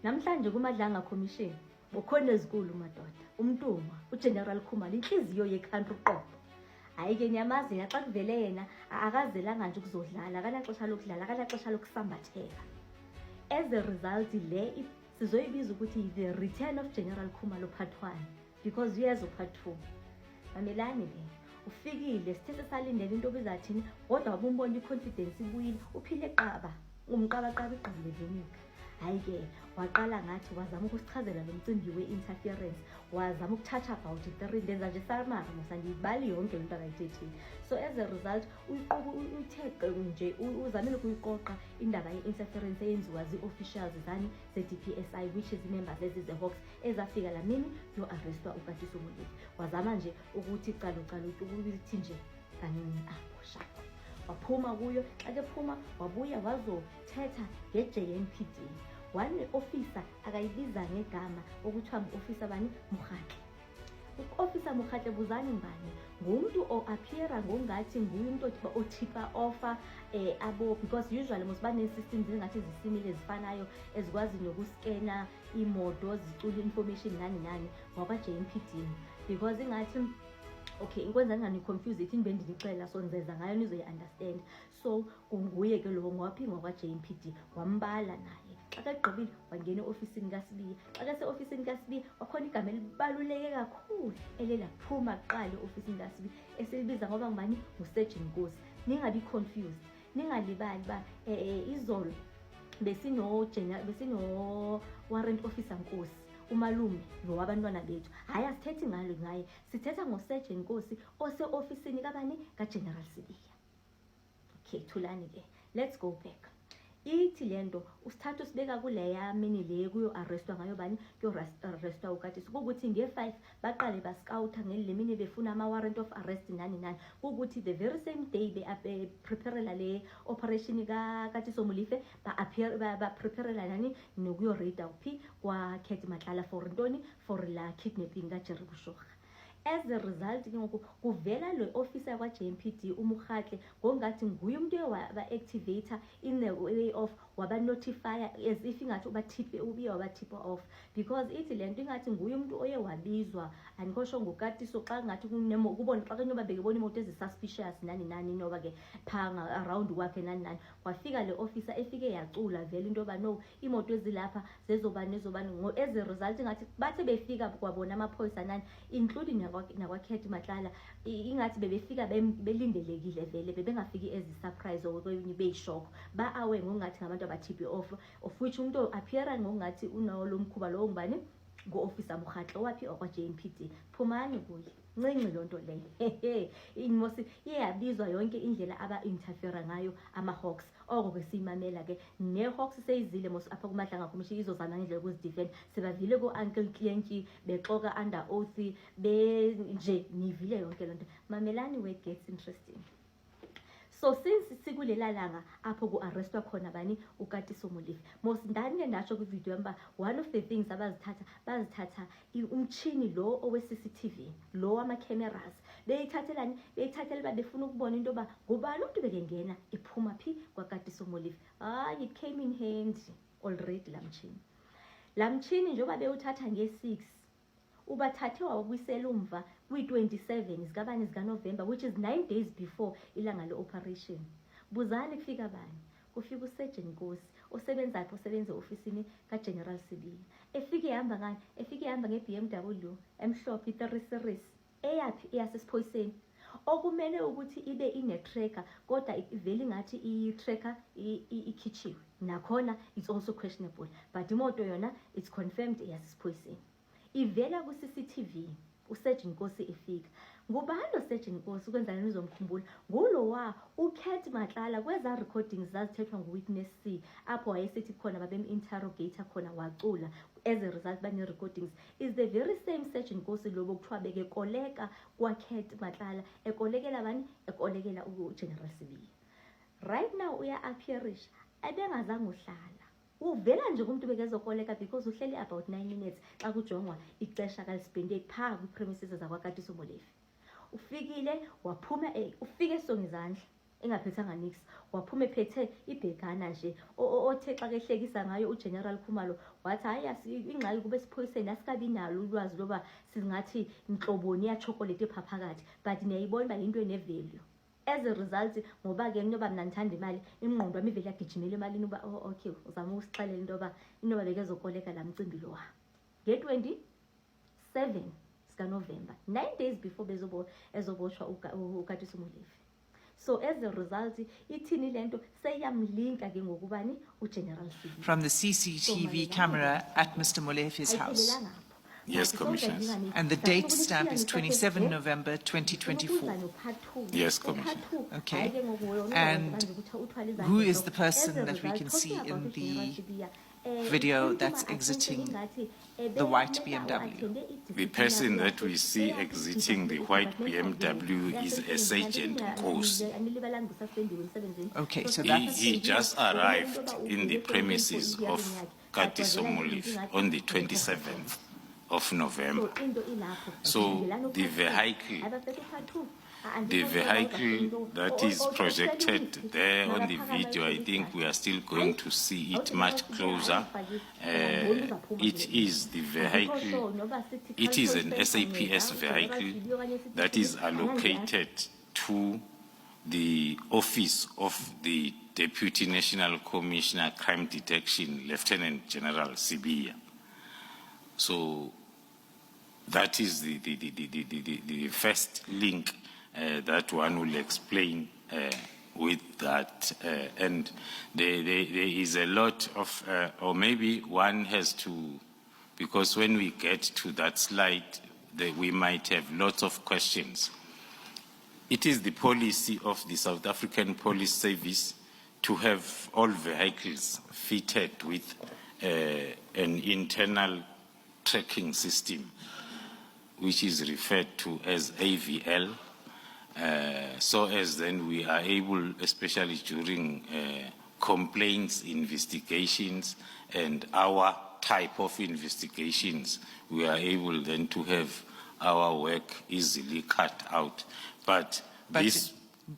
Namhlanje kuMadlanga Commission ukhona ezikulu madoda umntungwa uGeneral Khumalo inhliziyo yeCountry uqobo. Hayi ke nyamazi xa kuvele yena akazelanga nje ukuzodlala akanaxesha lokudlala akanaxesha lokusambatheka. As a result le sizoyibiza ukuthi the return of General Khumalo part 1 because years of part 2. Mamelani ke ufikile sithe salindele into obizathini kodwa wabumbona iconfidence ibuyile uphile eqaba umqabaqaba igqaba levenika. Hayi ke waqala ngathi wazama ukusichazela lo mcimbi we-interference wazama ukuthatha about 3 ndenza nje samara musandiyibali yonke into akayithethile. So as a result uyitheqe nje uzamile ukuyiqoqa indaba ye-interference eyenziwa zii-officials zani ze-DPSI which is members ezize-Hawks ezafika la mini yo-arrestwa uKatiso Molefe. Wazama nje ukuthi calo ukuthi nje kanini apho shaka waphuma kuyo xa ke phuma wabuya wazothetha nge-JNPD. One officer akayibiza ngegama okuthiwa ngu-officer bani Mokhatle. U-officer Mokhatle buzani ngani ngumuntu o-appeara ngongathi nguye umuntu othipa offer abo because usually must bane-systems engathi zisimile ezifanayo ezikwazi nokuskena imoto zicula information nani ngokwa-JNPD because ingathi okay inkwenza ngani confuse ithi nibe ndinicela so nizeza ngayo nizoyi-understand. So kunguye ke lo ngwaphi ngokwa-JNPD wambala naye xa kagqibile wangena e-ofisini kaSibiya. Xa kase-ofisini kaSibiya wakhona igama elibaluleke kakhulu elelaphuma kuqala e-ofisini kaSibiya esilibiza ngoba ngubani nguSurgeon Nkosi. Ningabi confused ningalibali ba izolo besino warrant officer Nkosi umalume lo wabantwana bethu. Hayi asithethi ngalo ngaye sithetha ngoSurgeon Nkosi ose-ofisini kabani kaGeneral Sibiya. Okay thulani ke let's go back. Ithi lento usithatha usibeka kuleya mini le kuyo arrestwa ngayo bani kuyo arrestwa uKatiso ukuthi nge5 baqale bascoutha ngele mini befuna ama warrant of arrest nani ukuthi the very same day be preparela le operation kaKatiso Molefe ba preparela nani nokuyo raid uphi kwa Khethi Matlala for ntoni for la kidnapping kaJerry Bushogha. As a result ke kuvela lo officer kwa-JNPD uMokhatle ngongathi nguye umuntu wa-activator in the way of waba-notifier as if ingathi ubiye waba-tip off because ithi le nto ingathi nguye umuntu oye wabizwa andikosho ngoKatiso xa ngathi kubona xa kenyoba bekebona imoto ezi-suspicious nani noba ke phanga around kwakhe nani wafika le officer efike yacula vele into yoba no imoto ezilapha zezobani as a result ingathi bathe befika kwabona amaphoyisa nani including nakwaKhethi Matlala ingathi bebefika belindelekile vele bebengafiki ezi-surprise okwenye beyishoko ba-awe ngongathi ngabantu aba-tip off of which umuntu appeara ngongathi unalo mkhuba lowo ngubani ngu-officer Mokhatle waphi okwa-JNPD. Phumani kuye ncinci loo nto leyo inmosi iyabizwa yonke indlela aba-interfera ngayo ama-Hawks oko ke siyimamela ke ne-Hawks seyizile mos apha kuMadlanga Commission izozama ngendlela ukuzidefend sebavile ku-Uncle Klientjie bexoka under oath nje nivile yonke loo nto. Mamelani where it gets interesting. So since sikulela langa apho ku-arrestwa khona bani uKatiso Molefe mos ndani ndatsho kwivideo yamba one of the things bazithatha umtshini lo owe-CCTV lo wama-cameras beyithathela uba befuna ukubona into yoba ngubani umntu bekengena ephuma phi kwaKatiso Molefe. Hayi it came in handy already la mtshini njengoba bewuthatha nge-6 ubathathe wabuyisela umva kwi-27 zikabani zikaNovember which is 9 days before ilanga le-operation. Buzani kufika bani kufika uSurgeon Nkosi osebenzaphi osebenza ofisini kaGeneral Sibiya efike ehamba nge-BMW emhlophe i-3 series eyaphi eyasesiphoyiseni okumele ukuthi ibe ine-tracker kodwa ivele ngathi i-tracker ikhichiwe nakhona it's also questionable but imoto yona it's confirmed eyasesiphoyiseni ivela ku-CCTV. uSurgeon Nkosi efika ngubani uSurgeon Nkosi ukwenzana nizomkhumbula ngulowa uKhethi Matlala kweza recordings zazithethwa nguWitness C apho wayesithi khona babem-interrogator khona wacula as a result bane-recordings is the very same Surgeon Nkosi lobo kuthiwa bekekoleka kwaKhethi Matlala ekolekela bani ekolekela uGeneral Sibiya. Right now uya-appearisha ebengazange uhlala uvela nje kumuntu bekezokoleka because uhleli about 9 minutes xa kujongwa ixesha kalispende phaa kwi-premises zakwaKatiso Molefe. Ufikile waphuma ufike esongizandla engaphethanga nix, waphuma ephethe ibhegana nje othe xa kehlekisa ngayo uGeneral Khumalo wathi hayi ingxaki kube siphoyiseni asikabi nalo ulwazi loba singathi inhloboni yachocolate ephakathi, but niyayibona uba into enevalue. As a result, ngoba ke nyoba mina ngithanda imali, ingqondo yami ivele yagijimela emalini uba okay, uzama ukusixelela into yoba inoba bekezokoleka la mcimbi lo. Nge-27 sikaNovemba, 9 days before ezoboshwa uKatiso Molefe. So as a result, ithini lento seyamlinka ke ngokubani uGeneral Sibiya. From the CCTV camera at Mr. Molefe's house. Yes, Commissioners. And the date stamp is 27 November 2024. Yes, Commissioner. Okay. And who is the person that we can see in the video that's exiting the white BMW? The person that we see exiting the white BMW is a Sergeant Nkosi. Okay, so that's... He just arrived in the premises of Katiso Molefe on the 27th of November. So the vehicle that is projected there on the video, I think we are still going to see it much closer. It is the vehicle, it is an SAPS vehicle that is allocated to the office of the Deputy National Commissioner Crime Detection, Lieutenant General Sibiya. So that is the first link that one will explain with that. And there is a lot of, or maybe one has to, because when we get to that slide, we might have lots of questions. It is the policy of the South African Police Service to have all vehicles fitted with an internal tracking system, which is referred to as AVL, so as then we are able, especially during complaints, investigations, and our type of investigations, we are able then to have our work easily cut out. But this...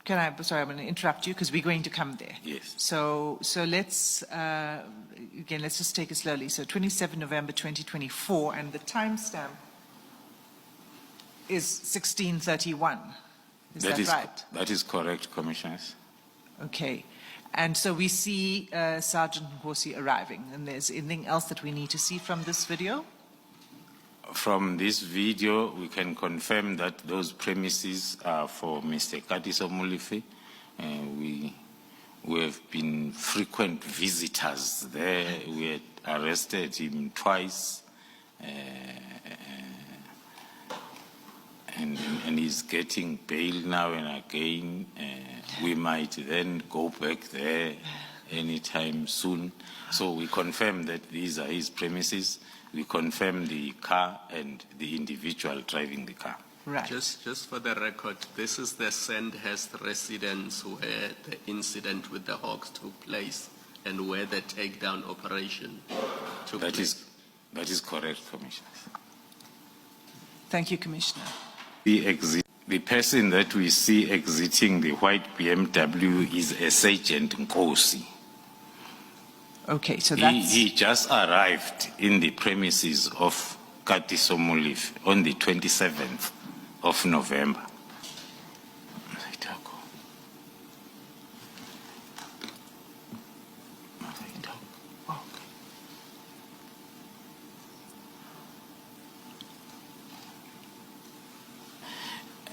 Can I, sorry, I'm going to interrupt you because we're going to come there. Yes. So let's, again, let's just take it slowly. So 27 November 2024, and the timestamp is 1631. Is that right? That is correct, Commissioners. Okay. And so we see Sergeant Nkosi arriving, and there's anything else that we need to see from this video? From this video, we can confirm that those premises are for Mr. Katiso Molefe. We have been frequent visitors there. We had arrested him twice, and he's getting bail now and again. We might then go back there anytime soon. So we confirm that these are his premises. We confirm the car and the individual driving the car. Right. Just for the record, this is the Sandhurst residents where the incident with the Hawks took place and where the takedown operation took place. That is correct, Commissioner. Thank you, Commissioner. The person that we see exiting the white BMW is a Sergeant Nkosi. Okay, so that's... He just arrived in the premises of Katiso Molefe on the 27th of November.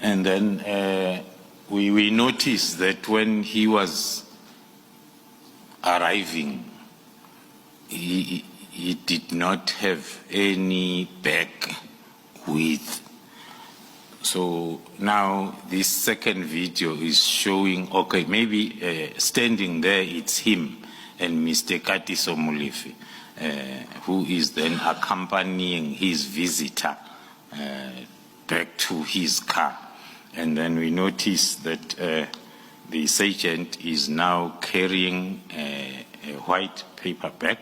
And then we noticed that when he was arriving, he did not have any bag with. So now this second video is showing, okay, maybe standing there, it's him and Mr. Katiso Molefe, who is then accompanying his visitor back to his car. And then we notice that the sergeant is now carrying a white paper bag.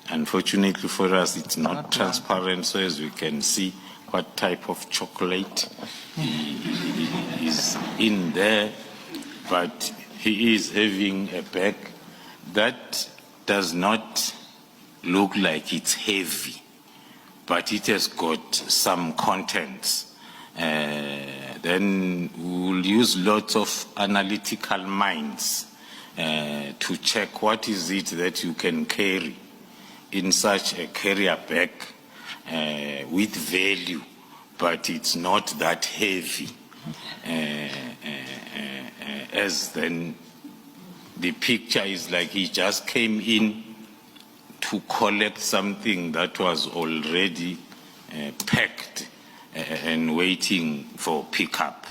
Unfortunately for us, it's not transparent, so as we can see what type of chocolate is in there. but he is having a bag that does not look like it's heavy, but it has got some contents. Then we'll use lots of analytical minds to check what is it that you can carry in such a carrier bag with value, but it's not that heavy. As then the picture is like he just came in to collect something that was already packed and waiting for pickup.